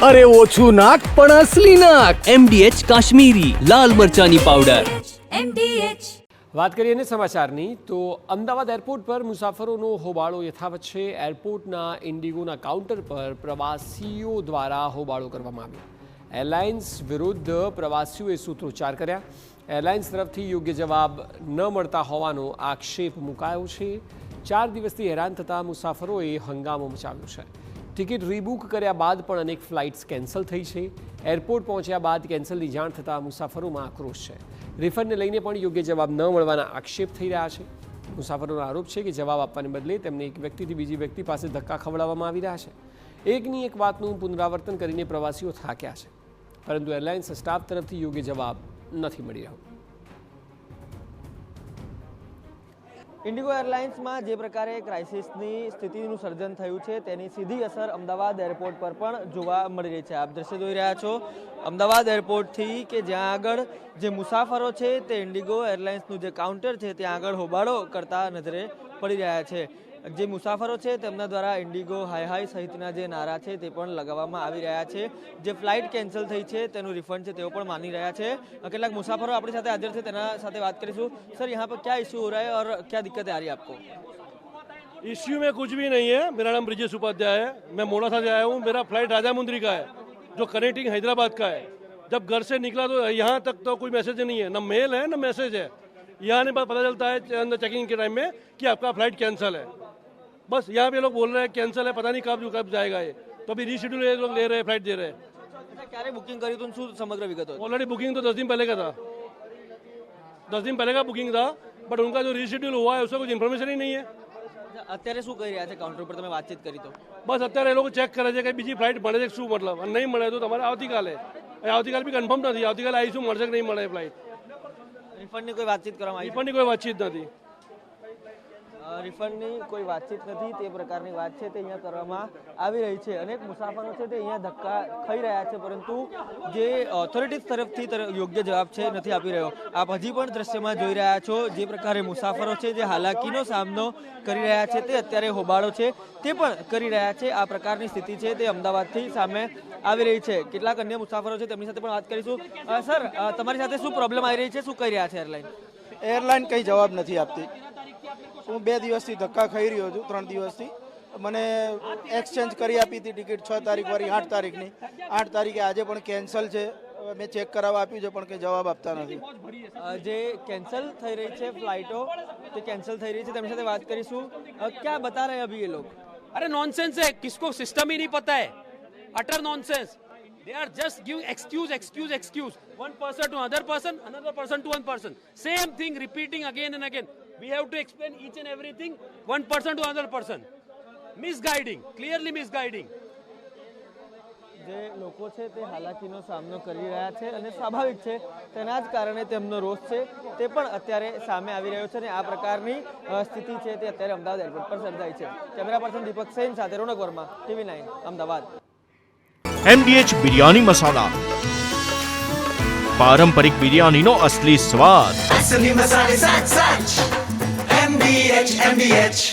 અરે ઓછું નાક પણ અસલી નાક. MDH કાશ્મીરી લાલ મરચાની પાવડર. વાત કરીએ ને સમાચારની તો અમદાવાદ એરપોર્ટ પર મુસાફરોનો હોબાળો યથાવત છે. એરપોર્ટના ઇન્ડિગોના કાઉન્ટર પર પ્રવાસીઓ દ્વારા હોબાળો કરવામાં આવ્યો. એરલાઇન્સ વિરુદ્ધ પ્રવાસીઓએ સૂત્રોચ્ચાર કર્યા. એરલાઇન્સ તરફથી યોગ્ય જવાબ ન મળતા હોવાનો આક્ષેપ મુકાયો છે. 4 દિવસથી હેરાન થતા મુસાફરોએ હંગામો મચાવ્યો છે. ટિકિટ રીબુક કર્યા બાદ પણ અનેક ફ્લાઇટ્સ કેન્સલ થઈ છે. એરપોર્ટ પહોંચ્યા બાદ કેન્સલની જાણ થતાં મુસાફરોમાં આક્રોશ છે. રિફંડને લઈને પણ યોગ્ય જવાબ ન મળવાના આક્ષેપ થઈ રહ્યા છે. મુસાફરોનો આરોપ છે કે જવાબ આપવાને બદલે તેમને એક વ્યક્તિથી બીજી વ્યક્તિ પાસે ધક્કા ખવડાવવામાં આવી રહ્યા છે. એકની એક વાતનું પુનરાવર્તન કરીને પ્રવાસીઓ થાક્યા છે, પરંતુ એરલાઇન્સ સ્ટાફ તરફથી યોગ્ય જવાબ નથી મળી રહ્યો. ઇન્ડિગો એરલાઇન્સમાં જે પ્રકારે ક્રાઇસિસની સ્થિતિનું સર્જન થયું છે તેની સીધી અસર અમદાવાદ એરપોર્ટ પર પણ જોવા મળી રહી છે. આપ દ્રશ્ય જોઈ રહ્યા છો અમદાવાદ એરપોર્ટથી કે જ્યાં આગળ જે મુસાફરો છે તે ઇન્ડિગો એરલાઇન્સનું જે કાઉન્ટર છે ત્યાં આગળ હોબાળો કરતા નજરે પડી રહ્યા છે. જે મુસાફરો છે તેમના દ્વારા ઇન્ડિગો હાય હાય સહિતના જે નારા છે તે પણ લગાવવામાં આવી રહ્યા છે. જે ફ્લાઇટ કેન્સલ થઈ છે તેનું રિફંડ છે તેઓ પણ માની રહ્યા છે. કેટલાક મુસાફરો આપણી સાથે હાજર છે, તેના સાથે વાત કરીશું. सर यहाँ पर क्या इशू हो रहा है और क्या दिक्कतें आ रही है आपको? इश्यू में कुछ भी नहीं है. मेरा नाम ब्रिजेश उपाध्याय है. मैं मोड़ासा से आया हूँ. मेरा फ्लाइट राजामुंद्री का है जो कनेक्टिंग हैदराबाद का है. जब घर से निकला तो यहाँ तक तो कोई मैसेज नहीं है, न मेल है न मैसेज है. यहाँ ने पता चलता है चेकिंग के टाइम में कि आपका फ्लाइट कैंसिल है. बस यहाँ पे लोग बोल रहे हैं कैंसिल है, पता नहीं कब जाएगा ये. तो अभी रीशेड्यूल ये लोग ले रहे हैं, फ्लाइट दे रहे हैं. क्यारे बुकिंग करी तो समग्र विगत ऑलरेडी बुकिंग तो 10 दिन पहले का था. 10 दिन पहले का बुकिंग था, बट उनका जो रीशेड्यूल हुआ है उसका कुछ इन्फॉर्मेशन ही नहीं है. અત્યારે શું કરી રહ્યા છે કાઉન્ટર પર તમે વાતચીત કરી તો? બસ અત્યારે એ લોકો ચેક કરે છે કે બીજી ફ્લાઇટ મળે છે શું, મતલબ નહીં મળે તો તમારે આવતીકાલે. આવતીકાલ બી કન્ફર્મ નથી, આવતીકાલે આવીશું મળશે કે નહીં મળે ફ્લાઇટ. રિફંડની કોઈ વાતચીત કરવામાં આવી? રિફંડની કોઈ વાતચીત નથી. રિફંડની કોઈ વાતચીત નથી તે પ્રકારની વાત છે તે અહીંયા કરવામાં આવી રહી છે. અનેક મુસાફરો છે તે અહીંયા ધક્કા ખાઈ રહ્યા છે, પરંતુ જે ઓથોરિટીઝ તરફથી યોગ્ય જવાબ છે નથી આપી રહ્યો. આપ હજી પણ દ્રશ્યમાં જોઈ રહ્યા છો જે પ્રકારે મુસાફરો છે જે હાલાકીનો સામનો કરી રહ્યા છે, તે અત્યારે હોબાળો છે તે પણ કરી રહ્યા છે. આ પ્રકારની સ્થિતિ છે તે અમદાવાદથી સામે આવી રહી છે. કેટલાક અન્ય મુસાફરો છે તેમની સાથે પણ વાત કરીશું. સર, તમારી સાથે શું પ્રોબ્લેમ આવી રહી છે, શું કહી રહ્યા છે એરલાઇન? એરલાઇન કંઈ જવાબ નથી આપતી. હું 2 દિવસથી ધક્કા ખાઈ રહ્યો છું, 3 દિવસથી. મને એક્સચેન્જ કરી આપી હતી ટિકિટ 6 તારીખ વાળી 8 તારીખની. 8 તારીખે આજે પણ કેન્સલ છે. મેં ચેક કરાવવા આપ્યું છે પણ કંઈ જવાબ આપતા નથી. જે કેન્સલ થઈ રહી છે ફ્લાઇટો તે કેન્સલ થઈ રહી છે, તેમની સાથે વાત કરીશું. क्या बता रहे हैं अभी ये लोग? अरे नॉनसेंस है, किसको सिस्टम ही नहीं पता है. Utter nonsense. They are just giving excuse. One person to another person to one person. Same thing repeating again and again. We have to explain each and everything. One person to another person. Misguiding, clearly misguiding. જે લોકો છે તે હાલાકીનો સામનો કરી રહ્યા છે અને સ્વાભાવિક છે તેના જ કારણે તેમનો રોષ છે તે પણ અત્યારે સામે આવી રહ્યો છે અને આ પ્રકારની સ્થિતિ છે તે અત્યારે અમદાવાદ એરપોર્ટ પર સર્જાઈ છે. કેમેરા પર્સન દીપક સેન સાથે રોનક વર્મા, TV9 અમદાવાદ. MDH बिरयानी मसाला, पारंपरिक बिरयानी नो असली स्वाद. असली मसाले साच MDH